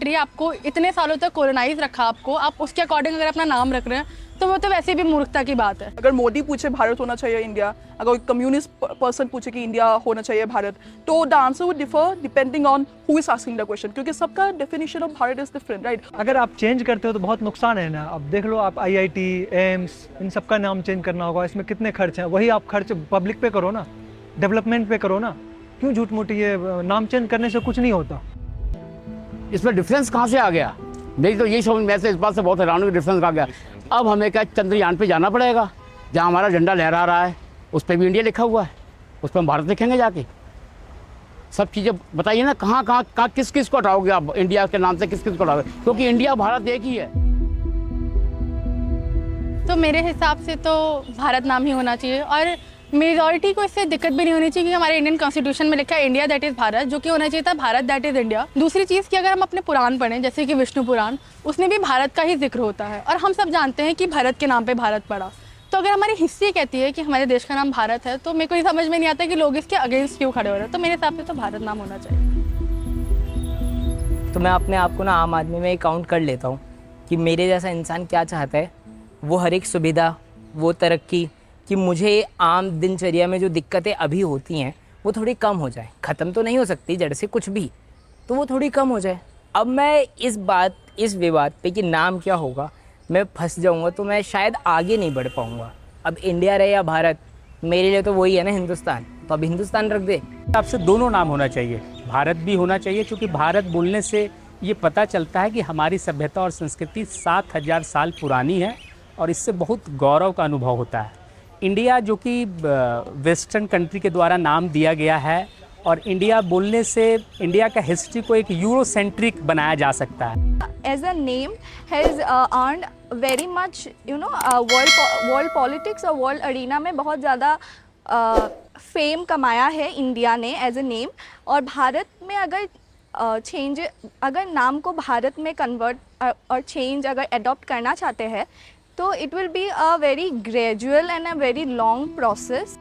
Country है, आपको इतने सालों तक कॉलोनाइज रखा, आपको आप उसके अकॉर्डिंग अगर अपना नाम रख रहे हैं तो वो तो वैसे भी मूर्खता की बात है। अगर मोदी पूछे भारत होना चाहिए इंडिया, अगर कोई कम्युनिस्ट पर्सन पूछे कि इंडिया होना चाहिए भारत, तो the answer would differ depending on who is asking the question, क्योंकि सबका definition of Bharat is different, right. अगर आप चेंज करते हो तो बहुत नुकसान है ना। अब देख लो आप IIT, एम्स, इन सबका नाम चेंज करना होगा, इसमें कितने खर्च हैं। वही आप खर्च पब्लिक पे करो ना, डेवलपमेंट पे करो ना। क्यों झूठ मूठ ये नाम चेंज करने से कुछ नहीं होता। इसमें डिफरेंस कहाँ से आ गया? मेरी तो यही समझ में इस बात से बहुत हैरान हूँ कि डिफरेंस कहाँ गया। अब हमें क्या चंद्रयान पे जाना पड़ेगा, जहाँ हमारा झंडा लहरा रहा है उस पर भी इंडिया लिखा हुआ है, उस पर हम भारत लिखेंगे जाके। सब चीज़ें बताइए ना, कहाँ कहाँ कहाँ किस किस को हटाओगे आप? इंडिया के नाम से किस किस को हटाओगे? क्योंकि इंडिया भारत एक ही है। तो मेरे हिसाब से तो भारत नाम ही होना चाहिए, और मेजॉरिटी को इससे दिक्कत भी नहीं होनी चाहिए, क्योंकि हमारे इंडियन कॉन्स्टिट्यूशन में लिखा है इंडिया दैट इज़ भारत, जो कि होना चाहिए था भारत दैट इज़ इंडिया। दूसरी चीज़ कि अगर हम अपने पुराण पढ़ें, जैसे कि विष्णु पुराण, उसमें भी भारत का ही जिक्र होता है, और हम सब जानते हैं कि भरत के नाम पे भारत पड़ा। तो अगर हमारी हिस्ट्री कहती है कि हमारे देश का नाम भारत है, तो मेरे को ये समझ में नहीं आता कि लोग इसके अगेंस्ट क्यों खड़े हो रहे हैं। तो मेरे हिसाब से तो भारत नाम होना चाहिए। तो मैं अपने आप को ना आम आदमी में काउंट कर लेता हूँ कि मेरे जैसा इंसान क्या चाहता है। वो हर एक सुविधा, वो तरक्की, कि मुझे आम दिनचर्या में जो दिक्कतें अभी होती हैं वो थोड़ी कम हो जाए। ख़त्म तो नहीं हो सकती जड़ से कुछ भी, तो वो थोड़ी कम हो जाए। अब मैं इस विवाद पे कि नाम क्या होगा मैं फंस जाऊंगा, तो मैं शायद आगे नहीं बढ़ पाऊंगा। अब इंडिया रहे या भारत, मेरे लिए तो वही है ना हिंदुस्तान, तो अब हिंदुस्तान रख दे। आपसे दोनों नाम होना चाहिए, भारत भी होना चाहिए, क्योंकि भारत बोलने से ये पता चलता है कि हमारी सभ्यता और संस्कृति 7000 साल पुरानी है, और इससे बहुत गौरव का अनुभव होता है। इंडिया जो कि वेस्टर्न कंट्री के द्वारा नाम दिया गया है, और इंडिया बोलने से इंडिया का हिस्ट्री को एक यूरोसेंट्रिक बनाया जा सकता है। As a name has earned very much, world politics और world arena में बहुत ज़्यादा फेम कमाया है इंडिया ने एज ए नेम। और भारत में अगर अगर नाम को भारत में कन्वर्ट और चेंज अगर अडॉप्ट करना चाहते हैं, तो it will be a very gradual and a very long process.